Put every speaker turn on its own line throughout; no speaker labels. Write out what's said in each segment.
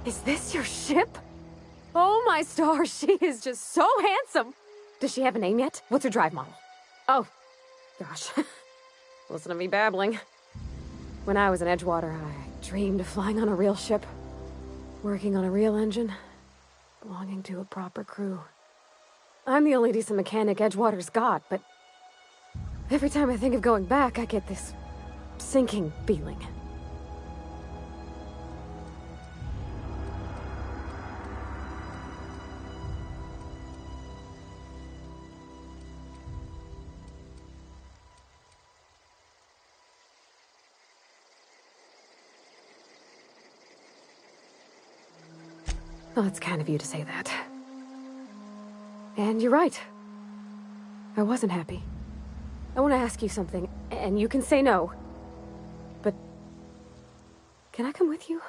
Is this your ship? Oh my stars, she is just so handsome! Does she have a name yet? What's her drive model? Oh, gosh. Listen to me babbling. When I was in Edgewater, I dreamed of flying on a real ship, working on a real engine, belonging to a proper crew. I'm the only decent mechanic Edgewater's got, but every time I think of going back, I get this sinking feeling. Well, it's kind of you to say that. And you're right. I wasn't happy. I want to ask you something, and you can say no. But... can I come with you?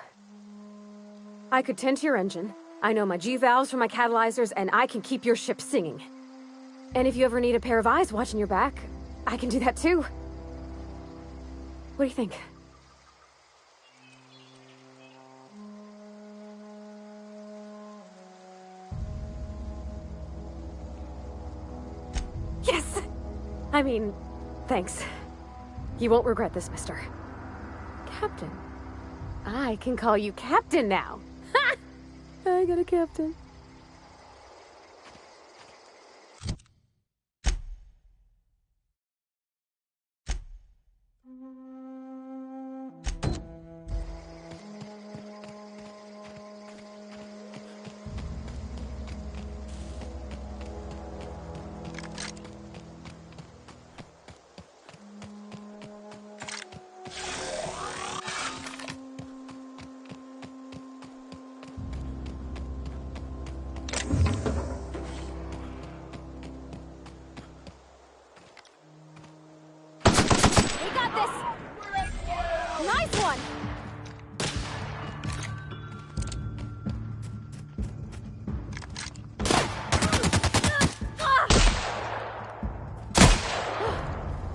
I could tend to your engine. I know my G-valves from my catalyzers, and I can keep your ship singing. And if you ever need a pair of eyes watching your back, I can do that too. What do you think? Yes! I mean, thanks. You won't regret this, mister. Captain. I can call you Captain now. Ha! I got a captain. Nice one!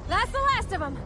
That's the last of them!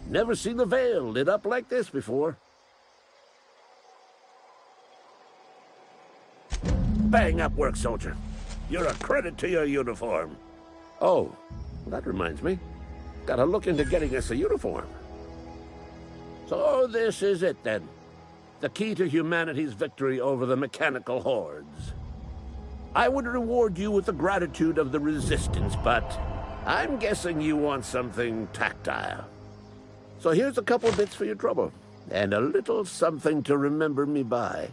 Never seen the Vale lit up like this before. Bang up work, soldier. You're a credit to your uniform. Oh, that reminds me. Gotta look into getting us a uniform. So this is it, then. The key to humanity's victory over the mechanical hordes. I would reward you with the gratitude of the Resistance, but I'm guessing you want something tactile. So here's a couple bits for your trouble, and a little something to remember me by.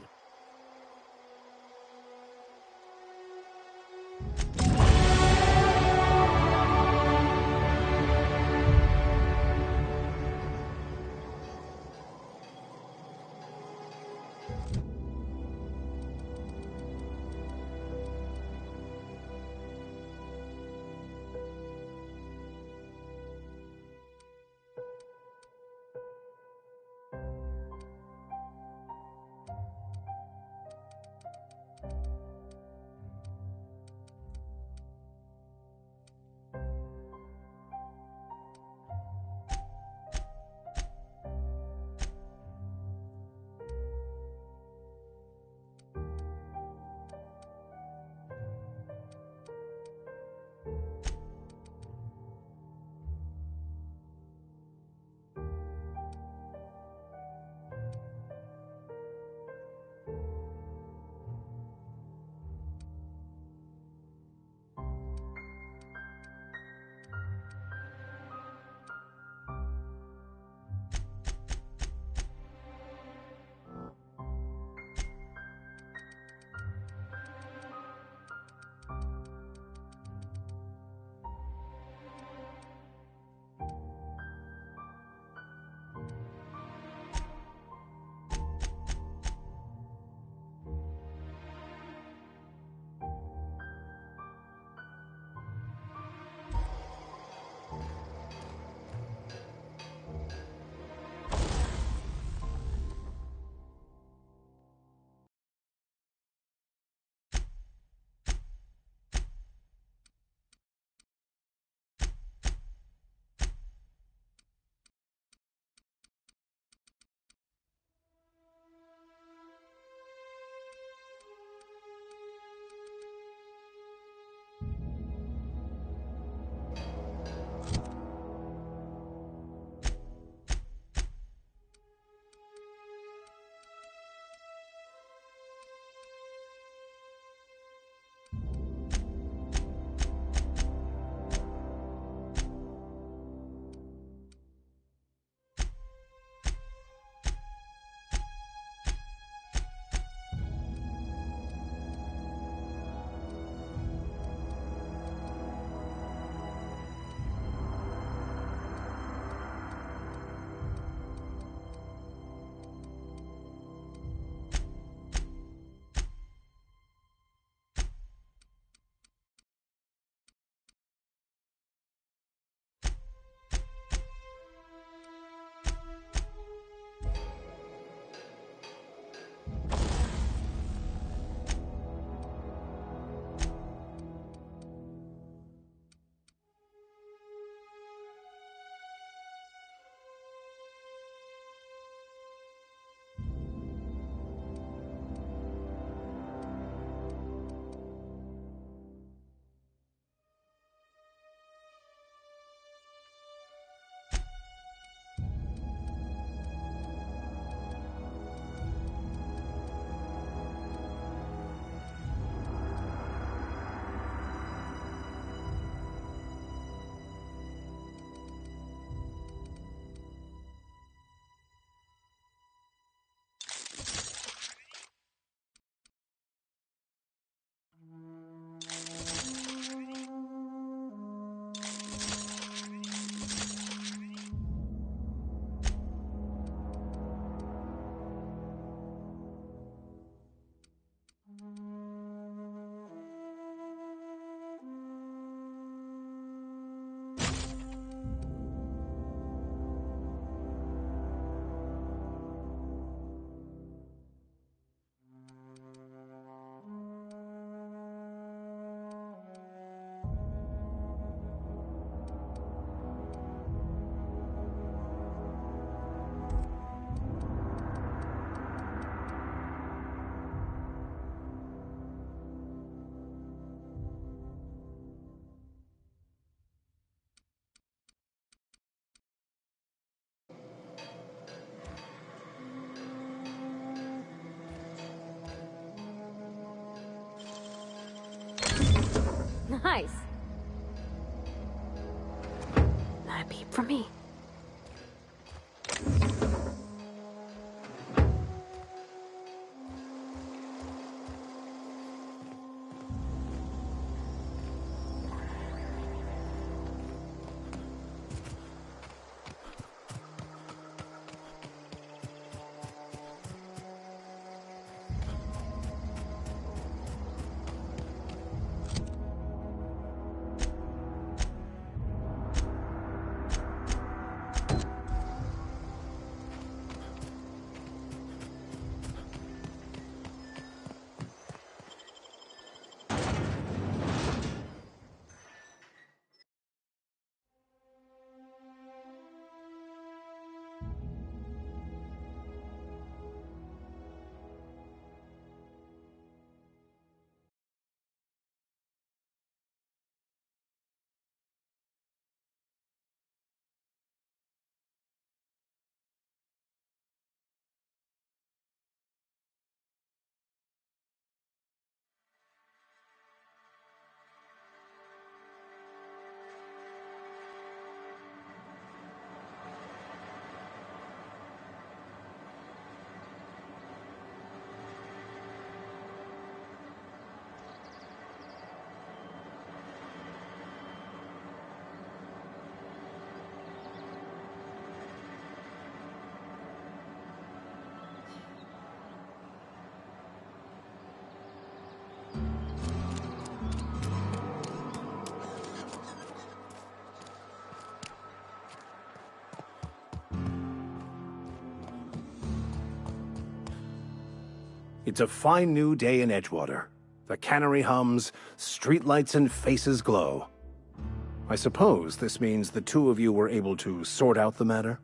Nice. Not a peep from me.
It's a fine new day in Edgewater. The cannery hums, streetlights and faces glow. I suppose this means the two of you were able to sort out the matter?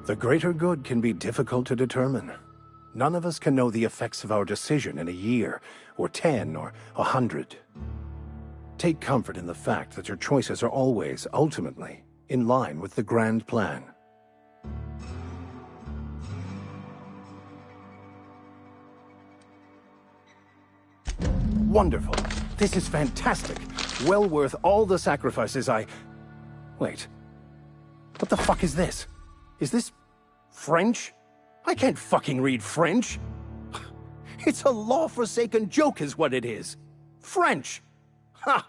The greater good can be difficult to determine. None of us can know the effects of our decision in a year, or 10, or 100. Take comfort in the fact that your choices are always, ultimately, in line with the grand plan. Wonderful. This is fantastic. Well worth all the sacrifices Wait. What the fuck is this? Is this French? I can't fucking read French. It's a law-forsaken joke is what it is. French. Ha!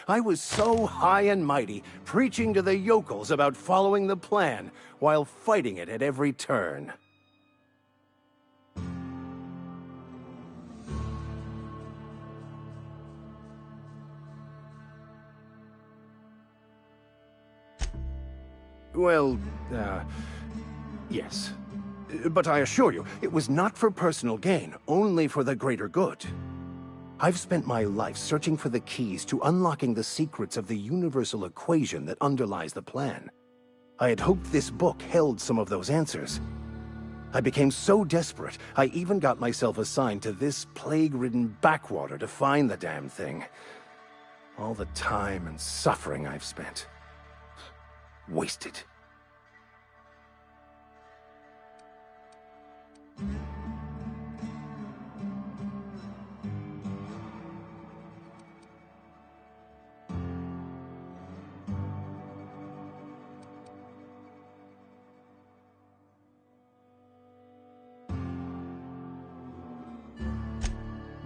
I was so high and mighty, preaching to the yokels about following the plan, while fighting it at every turn. Well, yes. But I assure you, it was not for personal gain, only for the greater good. I've spent my life searching for the keys to unlocking the secrets of the universal equation that underlies the plan. I had hoped this book held some of those answers. I became so desperate, I even got myself assigned to this plague-ridden backwater to find the damn thing. All the time and suffering I've spent. Wasted.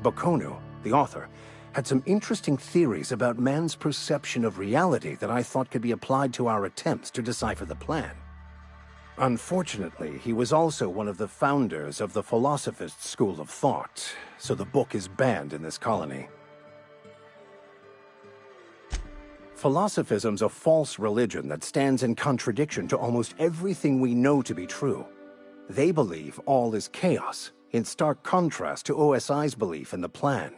Bakonu, the author, had some interesting theories about man's perception of reality that I thought could be applied to our attempts to decipher the plan. Unfortunately, he was also one of the founders of the Philosophist school of thought, so the book is banned in this colony. Philosophism's a false religion that stands in contradiction to almost everything we know to be true. They believe all is chaos, in stark contrast to OSI's belief in the plan.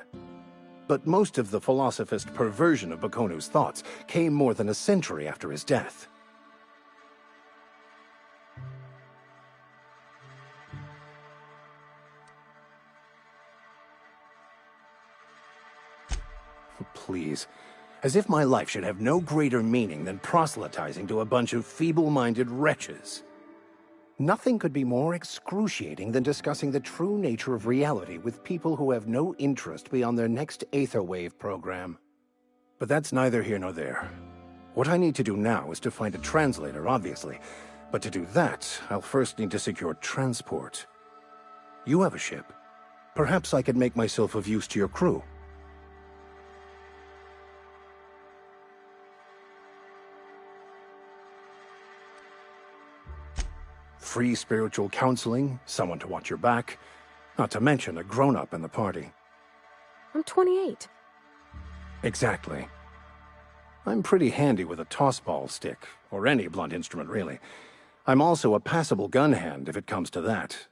But most of the philosophist perversion of Bakonu's thoughts came more than a century after his death. Please, As if my life should have no greater meaning than proselytizing to a bunch of feeble-minded wretches. Nothing could be more excruciating than discussing the true nature of reality with people who have no interest beyond their next Aetherwave program. But that's neither here nor there. What I need to do now is to find a translator, obviously. But to do that, I'll first need to secure transport. You have a ship. Perhaps I could make myself of use to your crew. Free spiritual counseling, someone to watch your back, not to mention a grown-up in the party.
I'm 28.
Exactly. I'm pretty handy with a tossball stick, or any blunt instrument, really. I'm also a passable gun hand, if it comes to that.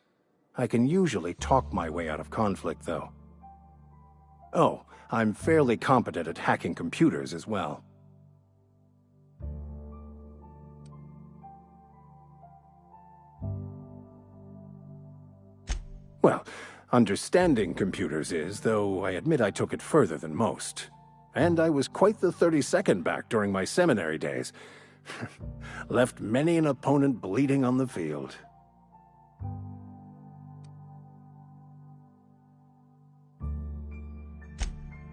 I can usually talk my way out of conflict, though. Oh, I'm fairly competent at hacking computers as well. Well, understanding computers is, though I admit I took it further than most. And I was quite the 32nd back during my seminary days. Left many an opponent bleeding on the field.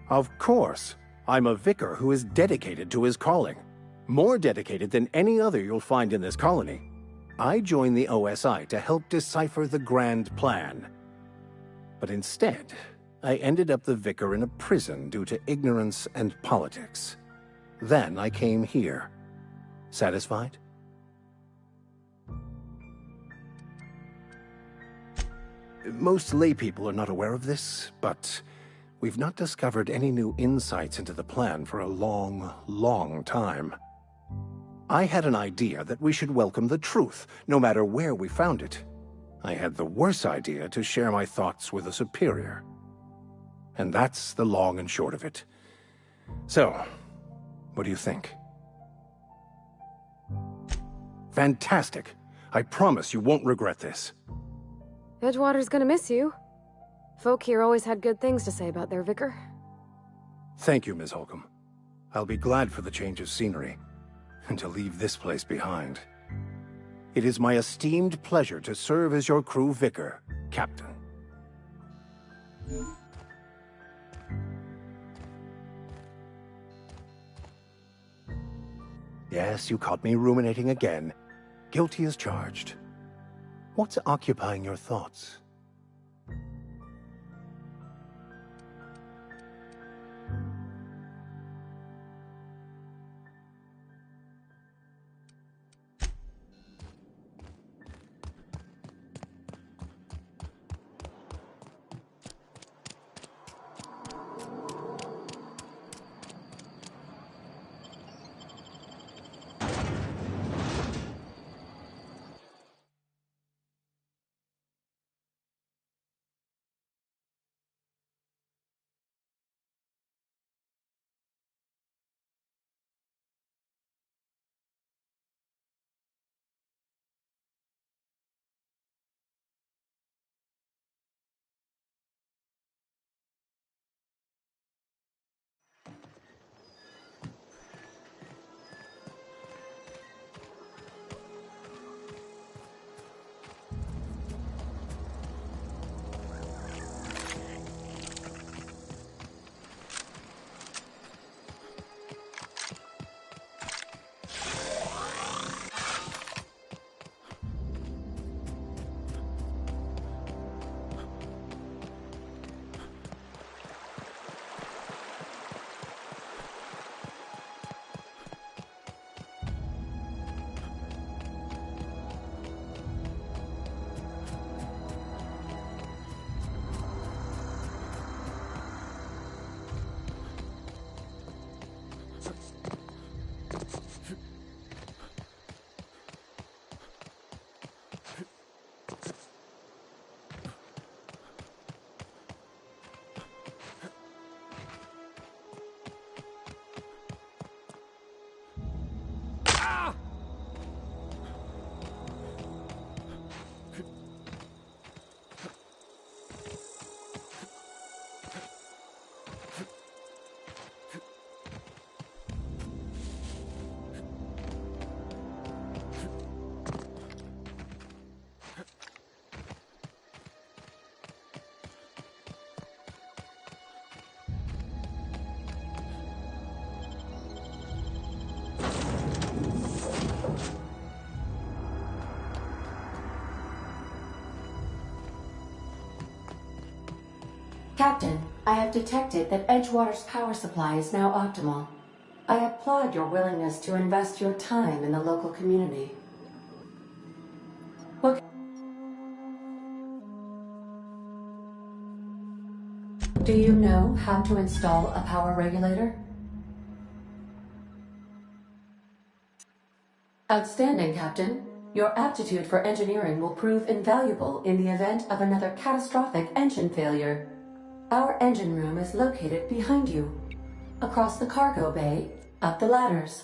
Of course. I'm a vicar who is dedicated to his calling. More dedicated than any other you'll find in this colony. I joined the OSI to help decipher the grand plan. But instead, I ended up the vicar in a prison due to ignorance and politics. Then I came here. Satisfied? Most laypeople are not aware of this, but we've not discovered any new insights into the plan for a long, long time. I had an idea that we should welcome the truth, no matter where we found it. I had the worse idea to share my thoughts with a superior. And that's the long and short of it. So, what do you think? Fantastic. I promise you won't regret this.
Edgewater's gonna miss you. Folk here always had good things to say about their vicar.
Thank you, Ms. Holcomb. I'll be glad for the change of scenery, and to leave this place behind. It is my esteemed pleasure to serve as your crew vicar, Captain. Yes, you caught me ruminating again. Guilty as charged. What's occupying your thoughts?
Captain, I have detected that Edgewater's power supply is now optimal. I applaud your willingness to invest your time in the local community. What Do you know how to install a power regulator? Outstanding, Captain. Your aptitude for engineering will prove invaluable in the event of another catastrophic engine failure. Our engine room is located behind you. Across the cargo bay, up the ladders.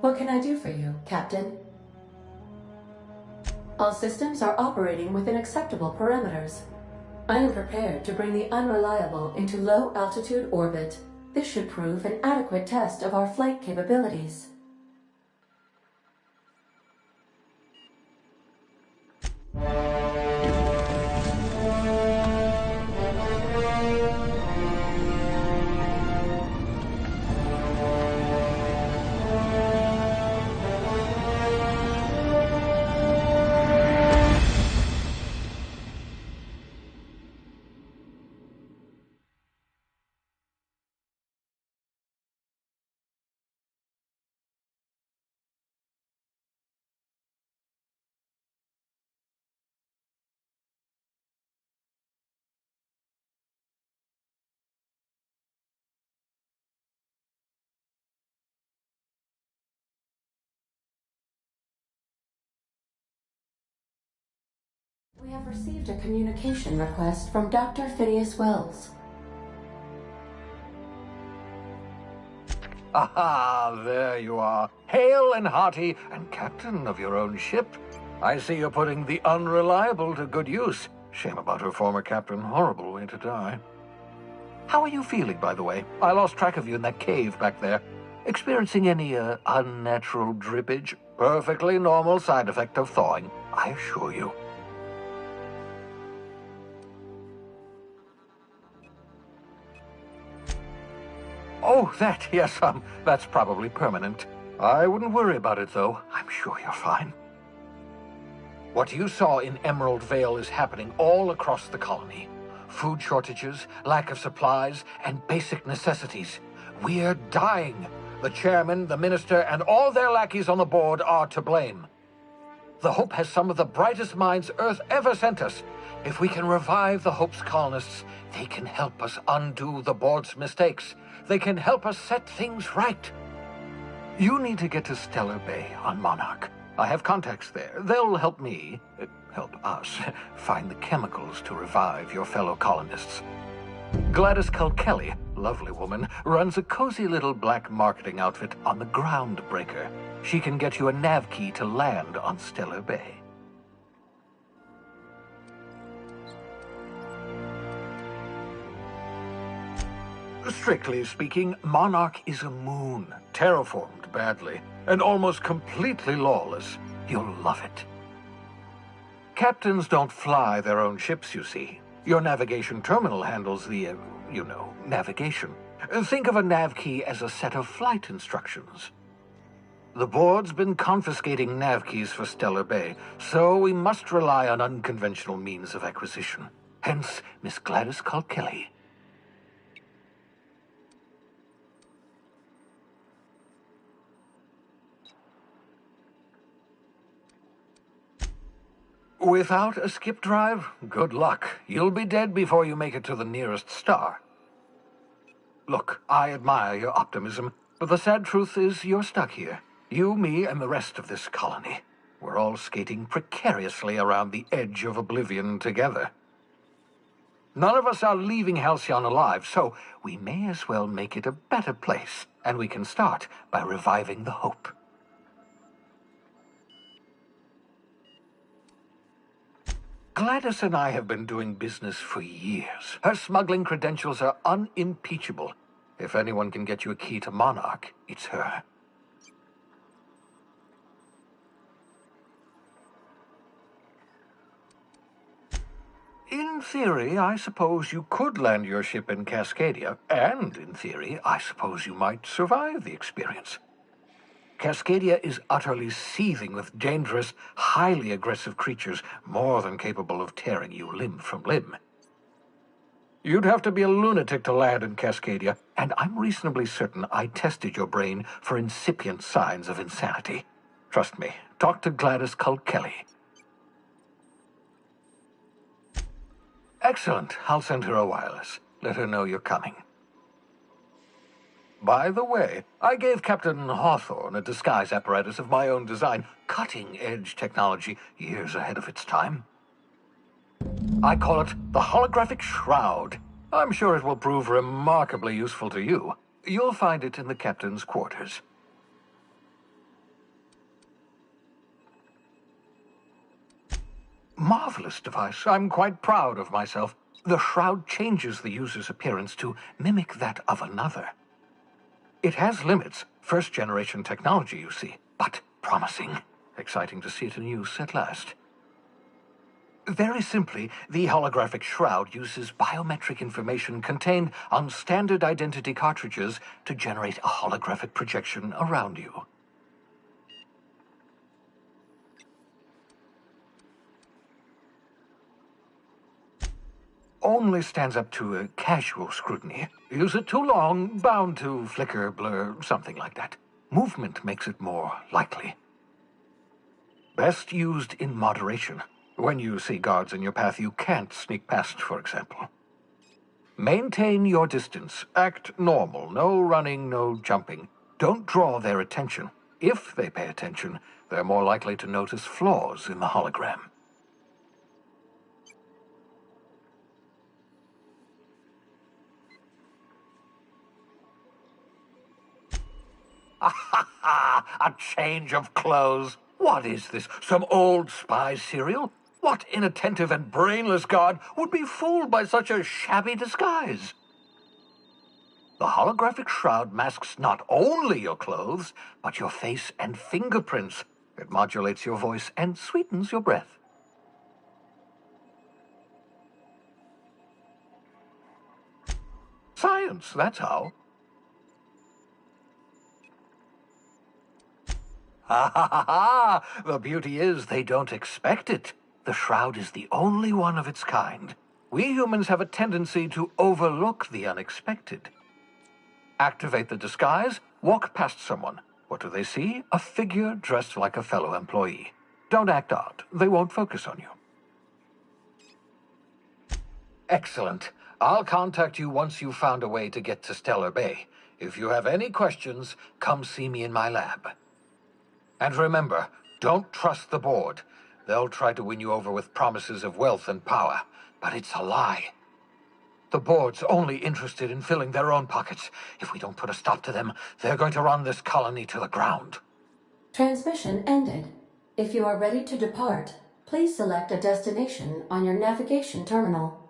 What can I do for you, Captain? All systems are operating within acceptable parameters. I am prepared to bring the Unreliable into low-altitude orbit. This should prove an adequate test of our flight capabilities. We have received a communication request from Dr. Phineas Wells.
Aha, there you are, hale and hearty, and captain of your own ship. I see you're putting the Unreliable to good use. Shame about her former captain, horrible way to die. How are you feeling, by the way? I lost track of you in that cave back there. Experiencing any, unnatural drippage? Perfectly normal side effect of thawing, I assure you. Oh, that, yes, that's probably permanent. I wouldn't worry about it, though. I'm sure you're fine. What you saw in Emerald Vale is happening all across the colony. Food shortages, lack of supplies, and basic necessities. We're dying. The chairman, the minister, and all their lackeys on the board are to blame. The Hope has some of the brightest minds Earth ever sent us. If we can revive the Hope's colonists, they can help us undo the board's mistakes. They can help us set things right. You need to get to Stellar Bay on Monarch. I have contacts there. They'll help me, help us, find the chemicals to revive your fellow colonists. Gladys Kelly, lovely woman, runs a cozy little black marketing outfit on the Groundbreaker. She can get you a nav key to land on Stellar Bay. Strictly speaking, Monarch is a moon, terraformed badly, and almost completely lawless. You'll love it. Captains don't fly their own ships, you see. Your navigation terminal handles the, navigation. Think of a nav key as a set of flight instructions. The board's been confiscating nav keys for Stellar Bay, so we must rely on unconventional means of acquisition. Hence, Miss Gladys Kelly. Without a skip drive, good luck. You'll be dead before you make it to the nearest star. Look, I admire your optimism, but the sad truth is you're stuck here. You, me, and the rest of this colony. We're all skating precariously around the edge of oblivion together. None of us are leaving Halcyon alive, so we may as well make it a better place, and we can start by reviving the hope. Gladys and I have been doing business for years. Her smuggling credentials are unimpeachable. If anyone can get you a key to Monarch, it's her. In theory, I suppose you could land your ship in Cascadia, and in theory, I suppose you might survive the experience. Cascadia is utterly seething with dangerous, highly aggressive creatures more than capable of tearing you limb from limb. You'd have to be a lunatic to land in Cascadia, and I'm reasonably certain I tested your brain for incipient signs of insanity. Trust me, talk to Gladys Culkelly. Excellent. I'll send her a wireless. Let her know you're coming. By the way, I gave Captain Hawthorne a disguise apparatus of my own design, cutting-edge technology years ahead of its time. I call it the holographic shroud. I'm sure it will prove remarkably useful to you. You'll find it in the captain's quarters. Marvelous device. I'm quite proud of myself. The shroud changes the user's appearance to mimic that of another. It has limits, first-generation technology, you see, but promising. Exciting to see it in use at last. Very simply, the holographic shroud uses biometric information contained on standard identity cartridges to generate a holographic projection around you. Only stands up to a casual scrutiny. Use it too long, bound to flicker, blur, something like that. Movement makes it more likely. Best used in moderation. When you see guards in your path you can't sneak past, for example. Maintain your distance. Act normal. No running, no jumping. Don't draw their attention. If they pay attention, they're more likely to notice flaws in the hologram. A change of clothes. What is this? Some old spy serial? What inattentive and brainless guard would be fooled by such a shabby disguise? The holographic shroud masks not only your clothes, but your face and fingerprints. It modulates your voice and sweetens your breath. Science, that's how. Ha ha ha ha! The beauty is they don't expect it. The shroud is the only one of its kind. We humans have a tendency to overlook the unexpected. Activate the disguise, walk past someone. What do they see? A figure dressed like a fellow employee. Don't act odd. They won't focus on you. Excellent. I'll contact you once you've found a way to get to Stellar Bay. If you have any questions, come see me in my lab. And remember, don't trust the board. They'll try to win you over with promises of wealth and power, but it's a lie. The board's only interested in filling their own pockets. If we don't put a stop to them, they're going to run this colony to the ground.
Transmission ended. If you are ready to depart, please select a destination on your navigation terminal.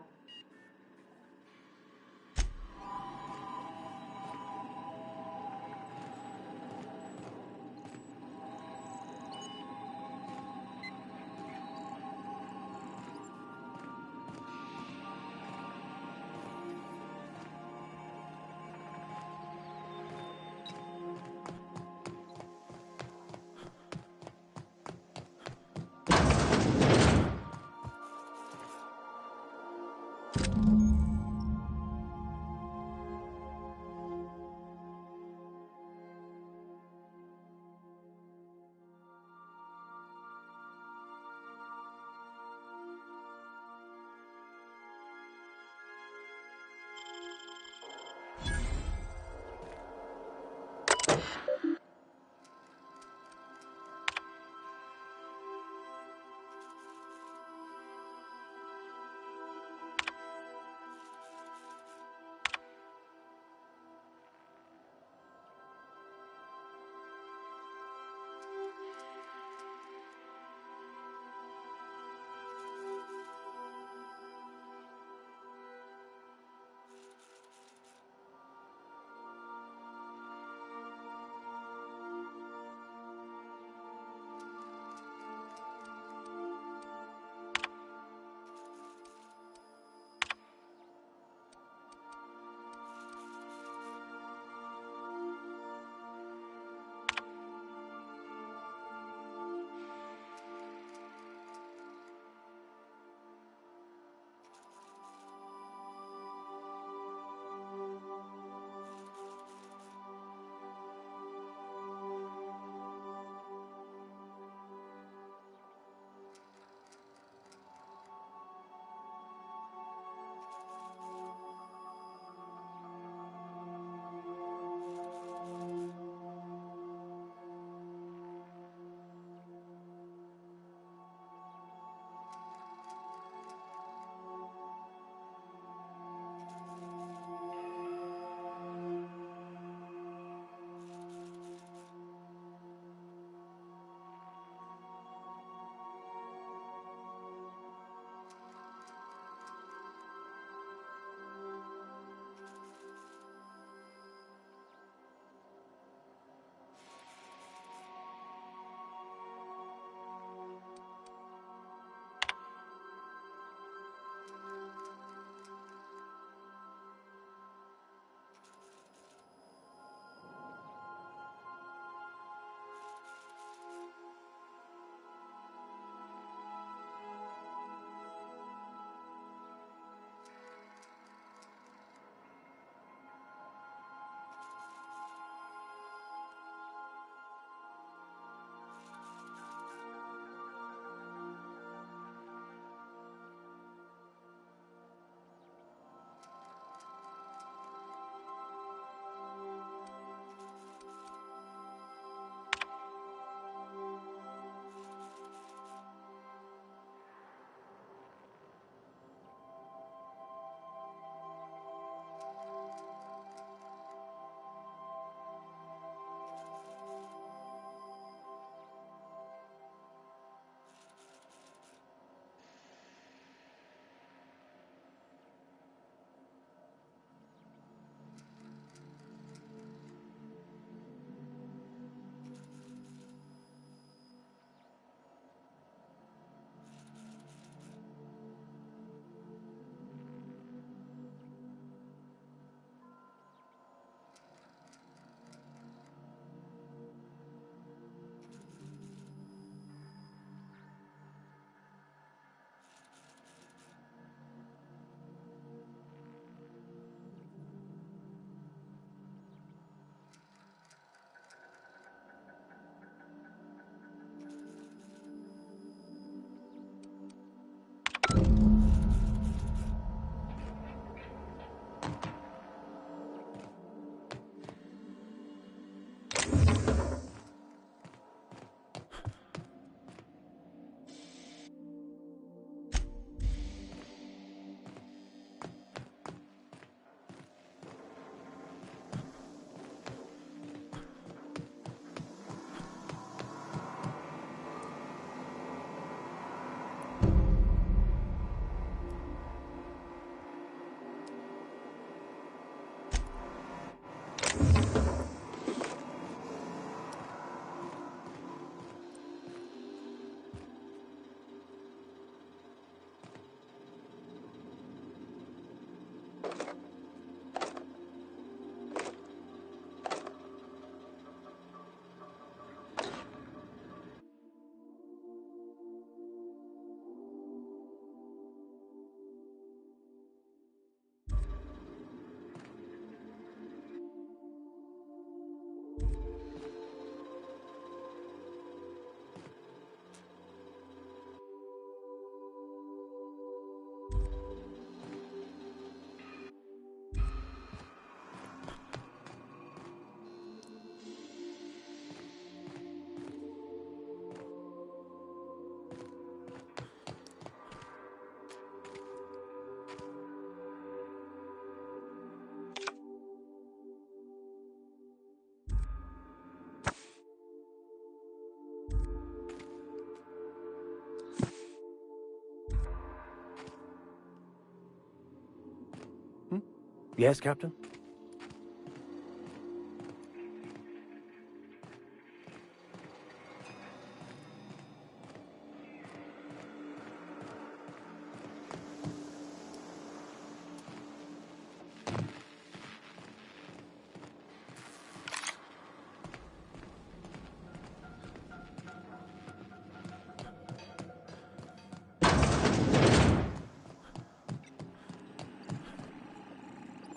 Yes, Captain?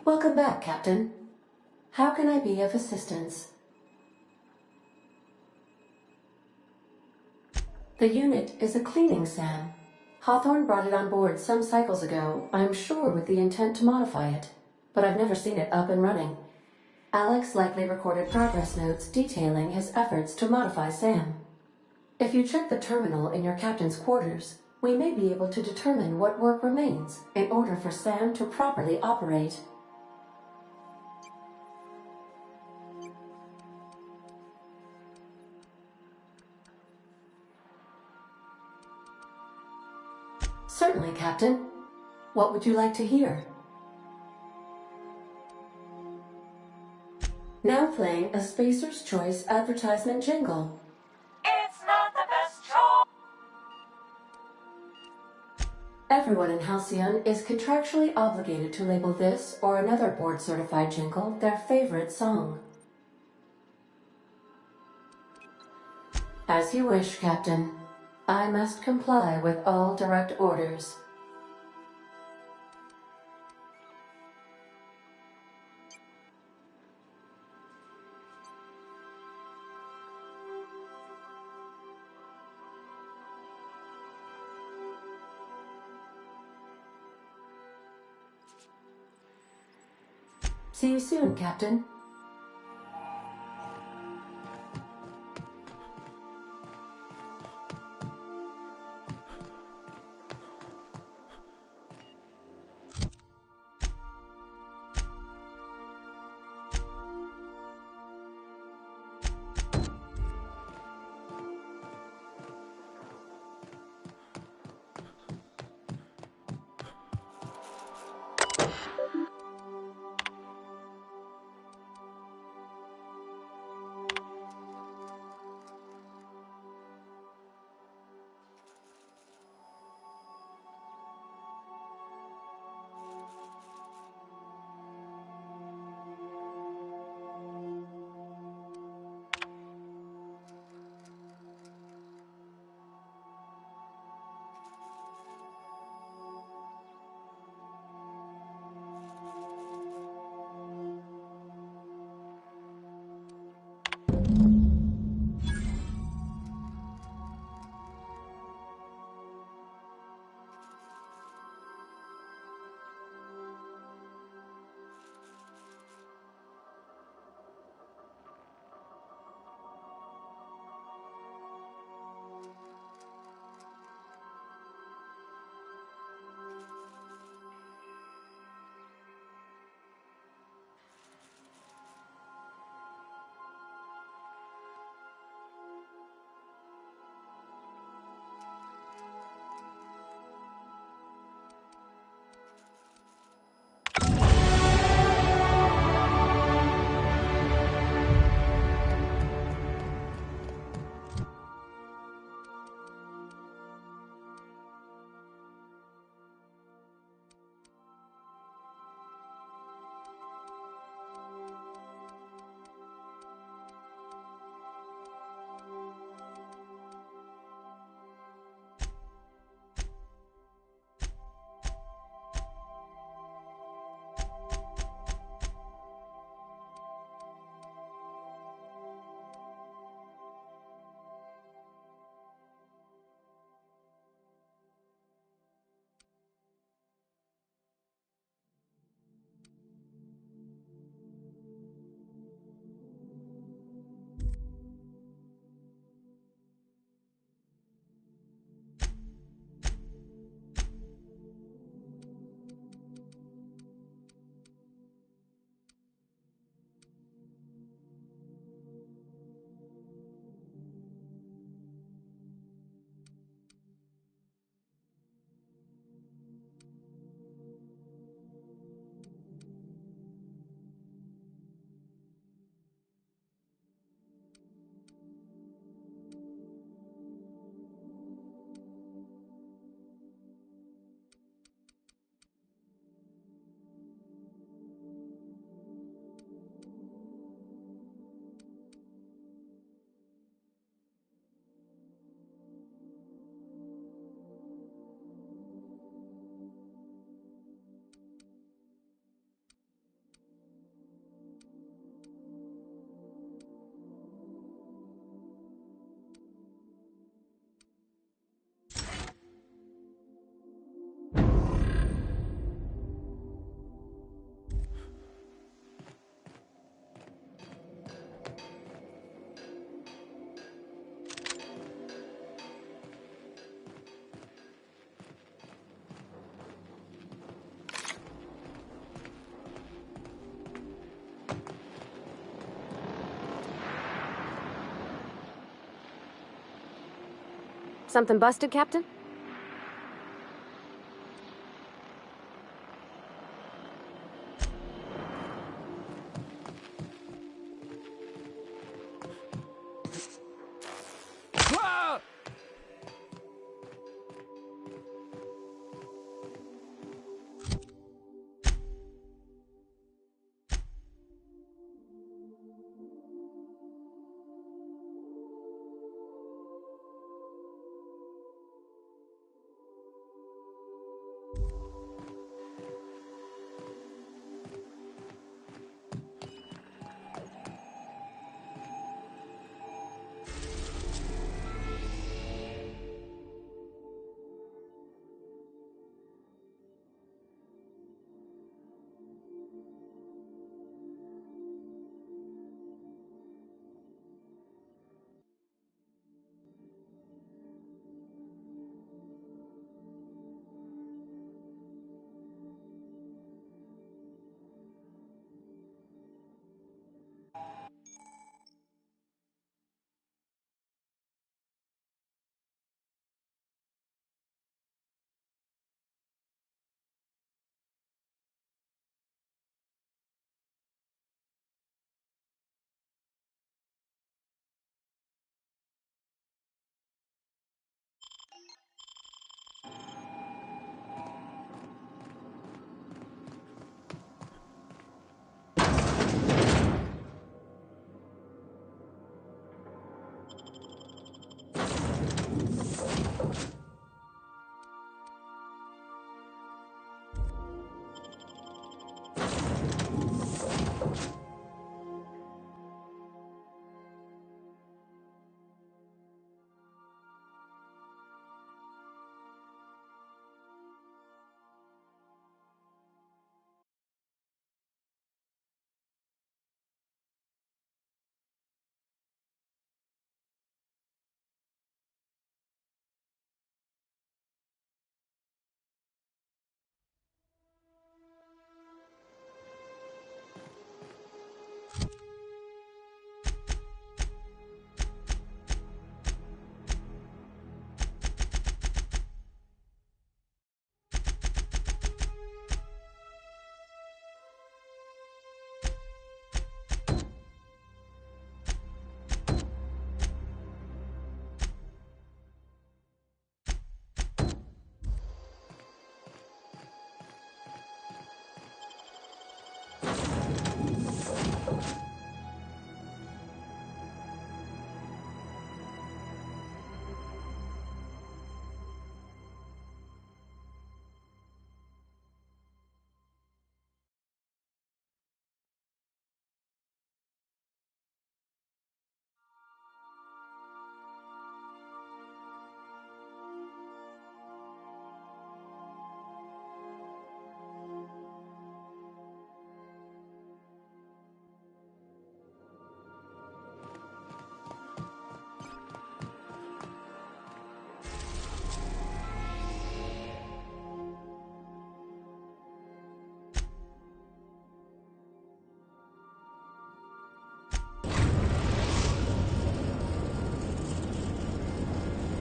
Welcome back, Captain. How can I be of assistance? The unit is a cleaning SAM. Hawthorne brought it on board some cycles ago, I'm sure with the intent to modify it, but I've never seen it up and running. Alex likely recorded progress notes detailing his efforts to modify SAM. If you check the terminal in your captain's quarters, we may be able to determine what work remains in order for SAM to properly operate. Certainly, Captain. What would you like to hear? Now playing a Spacer's Choice advertisement jingle.
It's not the best choice.
Everyone in Halcyon is contractually obligated to label this or another board-certified jingle their favorite song. As you wish, Captain. I must comply with all direct orders. See you soon, Captain.
Something busted, Captain?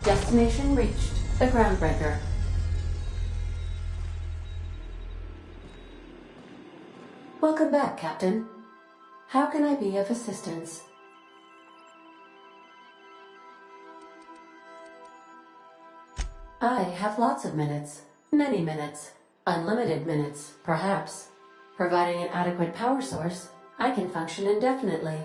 Destination reached. The Groundbreaker. Welcome back, Captain. How can I be of assistance? I have lots of minutes. Many minutes. Unlimited minutes, perhaps. Providing an adequate power source, I can function indefinitely.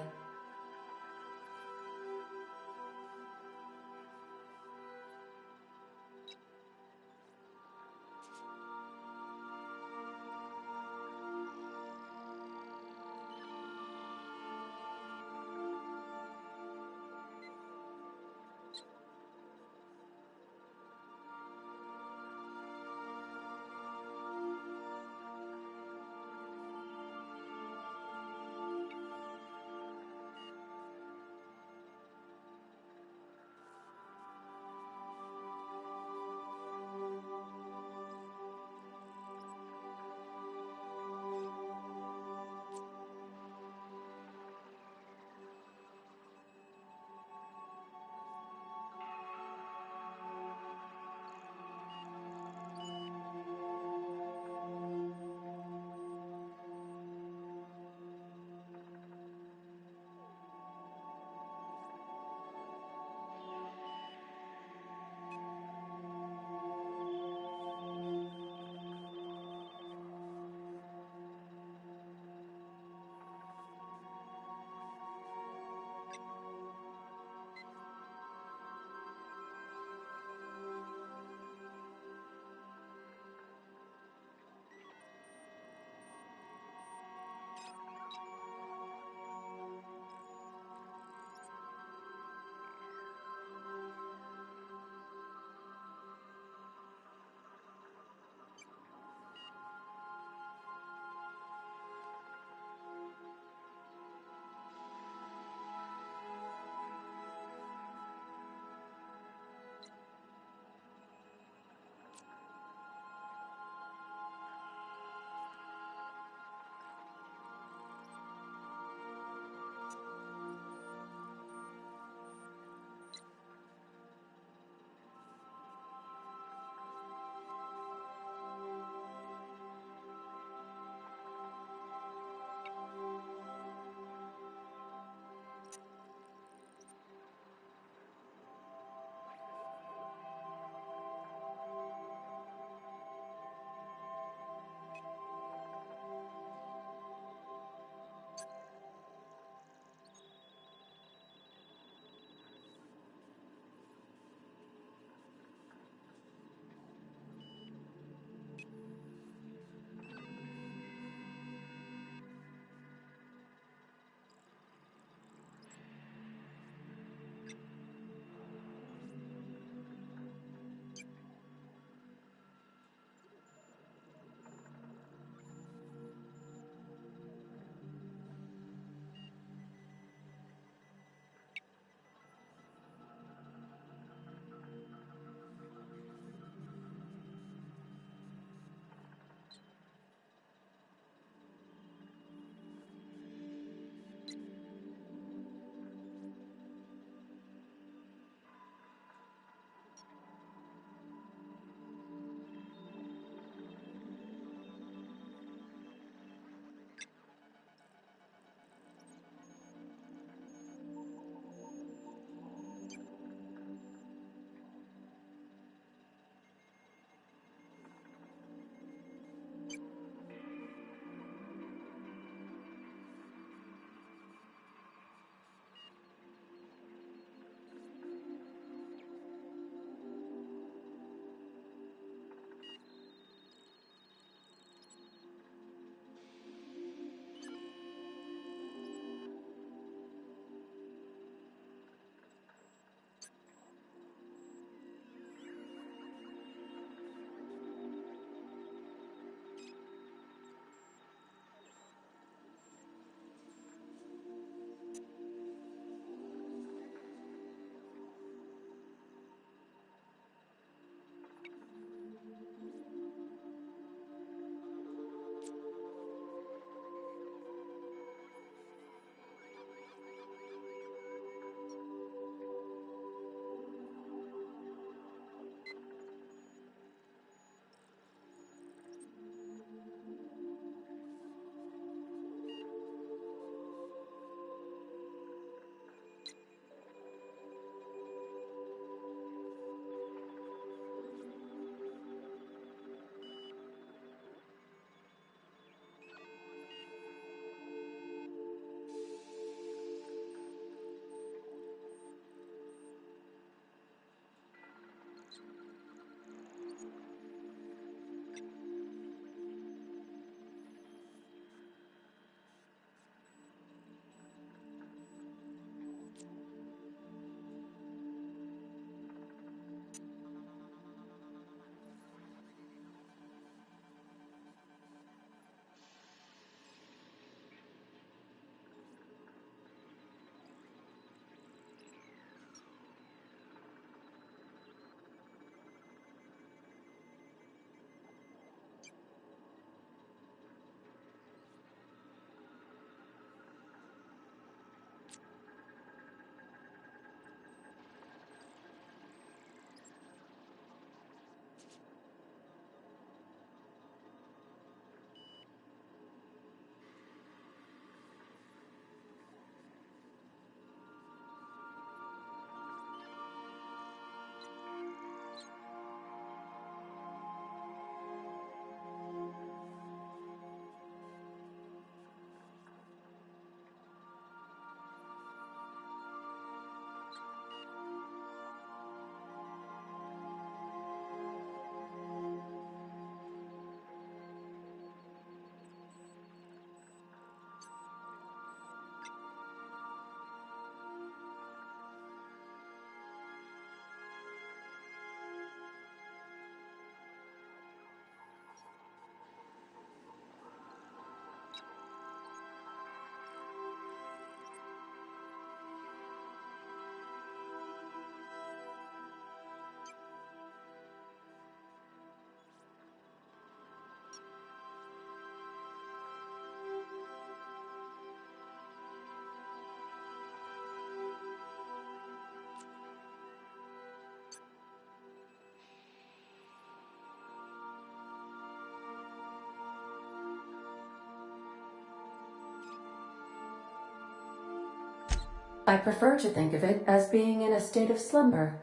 I prefer to think of it as being in a state of slumber,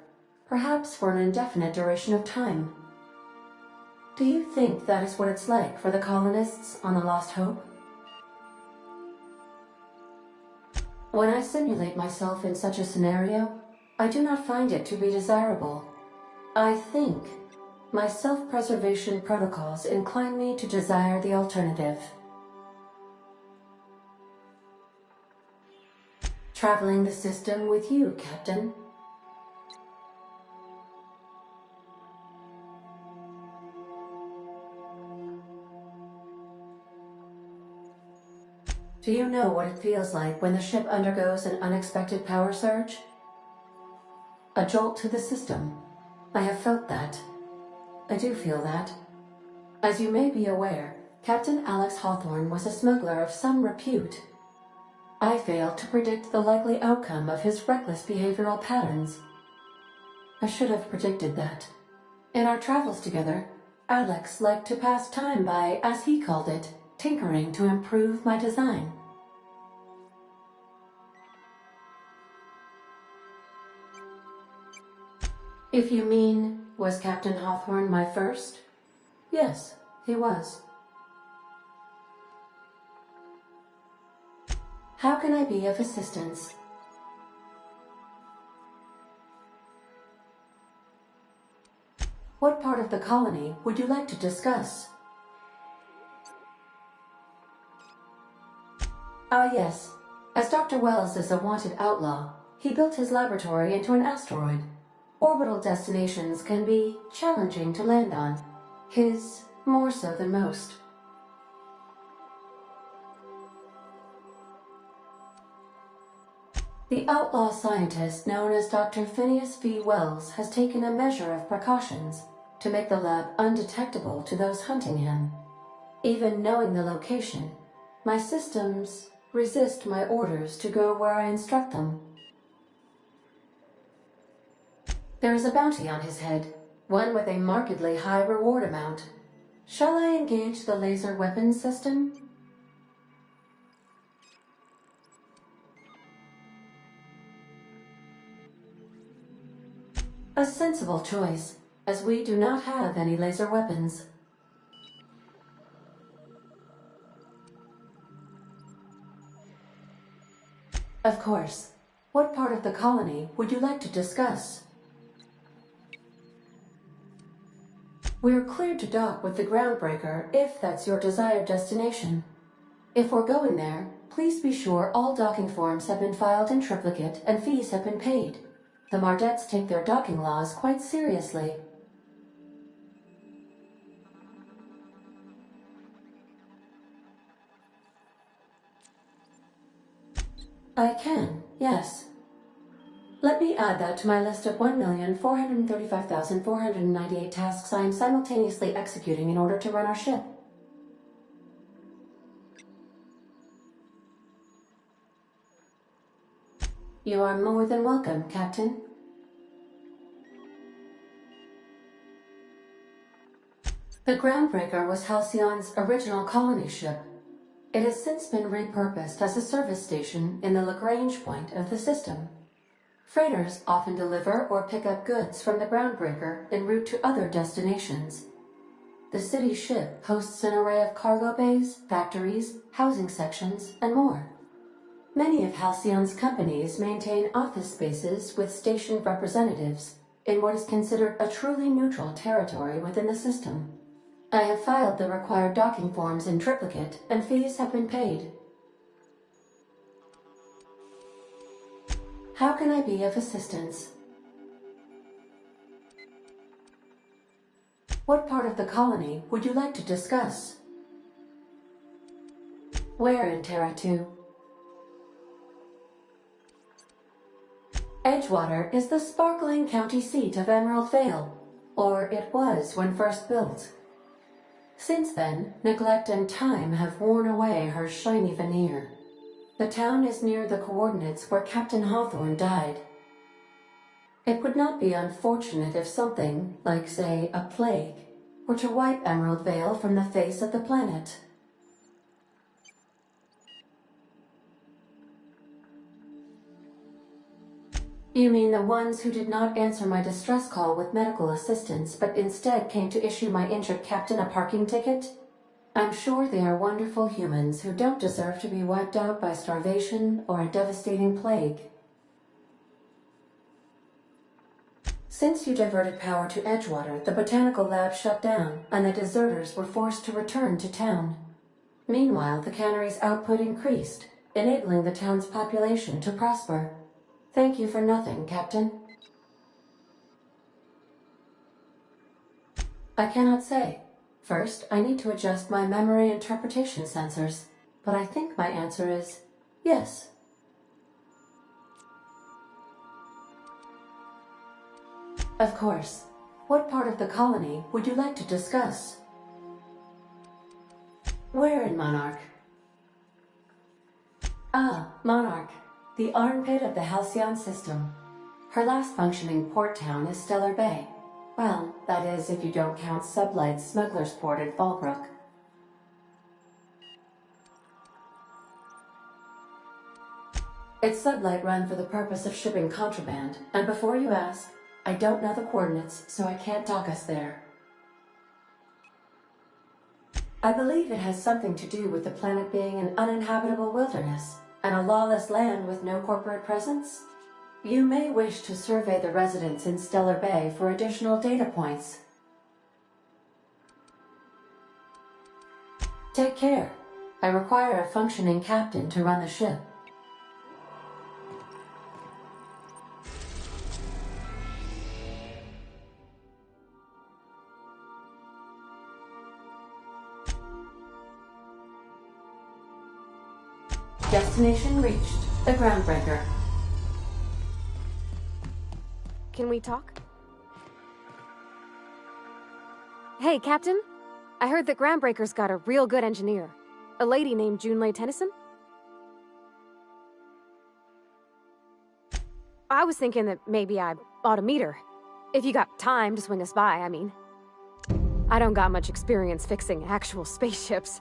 perhaps for an indefinite duration of time. Do you think that is what it's like for the colonists on the Lost Hope? When I simulate myself in such a scenario, I do not find it to be desirable. I think my self-preservation protocols incline me to desire the alternative. Traveling the system with you, Captain. Do you know what it feels like when the ship undergoes an unexpected power surge? A jolt to the system. I have felt that. I do feel that. As you may be aware, Captain Alex Hawthorne was a smuggler of some repute. I failed to predict the likely outcome of his reckless behavioral patterns. I should have predicted that. In our travels together, Alex liked to pass time by, as he called it, tinkering to improve my design. If you mean, was Captain Hawthorne my first? Yes, he was. How can I be of assistance? What part of the colony would you like to discuss? Ah, yes. As Dr. Wells is a wanted outlaw, he built his laboratory into an asteroid. Orbital destinations can be challenging to land on. His more so than most. The outlaw scientist known as Dr. Phineas V. Wells has taken a measure of precautions to make the lab undetectable to those hunting him. Even knowing the location, my systems resist my orders to go where I instruct them. There is a bounty on his head, one with a markedly high reward amount. Shall I engage the laser weapons system? A sensible choice, as we do not have any laser weapons. Of course. What part of the colony would you like to discuss? We're cleared to dock with the Groundbreaker if that's your desired destination. If we're going there, please be sure all docking forms have been filed in triplicate and fees have been paid. The Mardettes take their docking laws quite seriously. I can, yes. Let me add that to my list of 1,435,498 tasks I am simultaneously executing in order to run our ship. You are more than welcome, Captain. The Groundbreaker was Halcyon's original colony ship. It has since been repurposed as a service station in the Lagrange point of the system. Freighters often deliver or pick up goods from the Groundbreaker en route to other destinations. The city ship hosts an array of cargo bays, factories, housing sections, and more. Many of Halcyon's companies maintain office spaces with stationed representatives in what is considered a truly neutral territory within the system. I have filed the required docking forms in triplicate, and fees have been paid. How can I be of assistance? What part of the colony would you like to discuss? Where in Terra 2? Edgewater is the sparkling county seat of Emerald Vale, or it was when first built. Since then, neglect and time have worn away her shiny veneer. The town is near the coordinates where Captain Hawthorne died. It would not be unfortunate if something, like say, a plague, were to wipe Emerald Vale from the face of the planet. You mean the ones who did not answer my distress call with medical assistance, but instead came to issue my injured captain a parking ticket? I'm sure they are wonderful humans who don't deserve to be wiped out by starvation or a devastating plague. Since you diverted power to Edgewater, the botanical lab shut down, and the deserters were forced to return to town. Meanwhile, the cannery's output increased, enabling the town's population to prosper. Thank you for nothing, Captain. I cannot say. First, I need to adjust my memory interpretation sensors, but I think my answer is yes. Of course. What part of the colony would you like to discuss? Where in Monarch? Ah, Monarch, the armpit of the Halcyon system. Her last functioning port town is Stellar Bay. Well, that is if you don't count Sublight's smuggler's port at Fallbrook. It's Sublight run for the purpose of shipping contraband, and before you ask, I don't know the coordinates, so I can't dock us there. I believe it has something to do with the planet being an uninhabitable wilderness, and a lawless land with no corporate presence. You may wish to survey the residents in Stellar Bay for additional data points. Take care. I require a functioning captain to run the ship. Destination reached. The Groundbreaker.
Can we talk? Hey, Captain. I heard that Groundbreaker's got a real good engineer. A lady named Junlei Tennyson? I was thinking that maybe I ought to meet her. If you got time to swing us by, I mean. I don't got much experience fixing actual spaceships.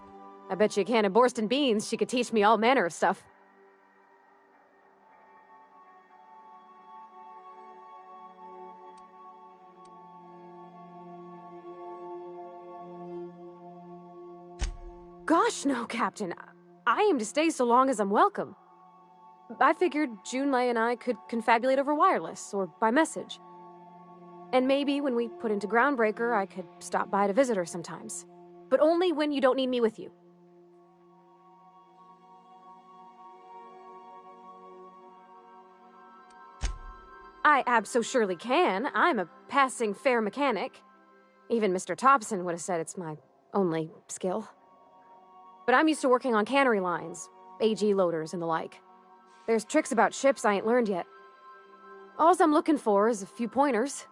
I bet you a can of Borston beans she could teach me all manner of stuff. Gosh, no, Captain. I aim to stay so long as I'm welcome. I figured Junlei and I could confabulate over wireless, or by message. And maybe when we put into Groundbreaker, I could stop by to visit her sometimes. But only when you don't need me with you. I abso-surely can. I'm a passing fair mechanic. Even Mr. Thompson would have said it's my only skill. But I'm used to working on cannery lines, AG loaders and the like. There's tricks about ships I ain't learned yet. All I'm looking for is a few pointers.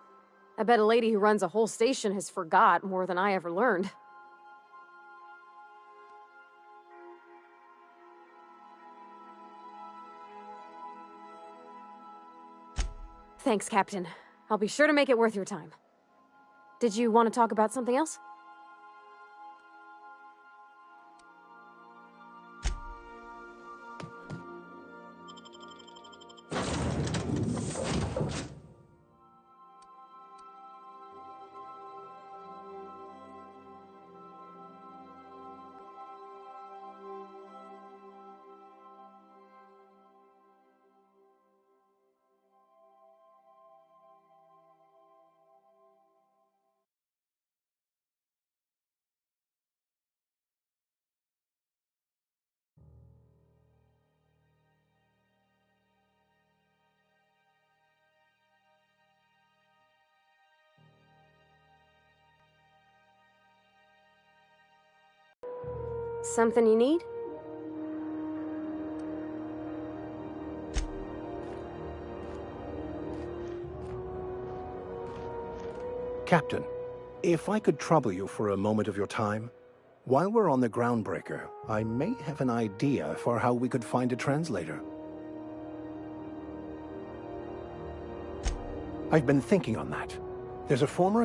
I bet a lady who runs a whole station has forgot more than I ever learned. Thanks, Captain. I'll be sure to make it worth your time. Did you want to talk about something else? Something you need?
Captain, if I could trouble you for a moment of your time, while we're on the Groundbreaker, I may have an idea for how we could find a translator. I've been thinking on that. There's a former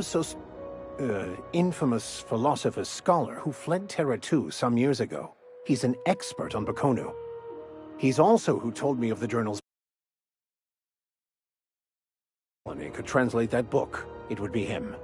infamous philosopher scholar who fled Terra 2 some years ago. He's an expert on Bakonu. He's also who told me of the journal's Could translate that book, it would be him.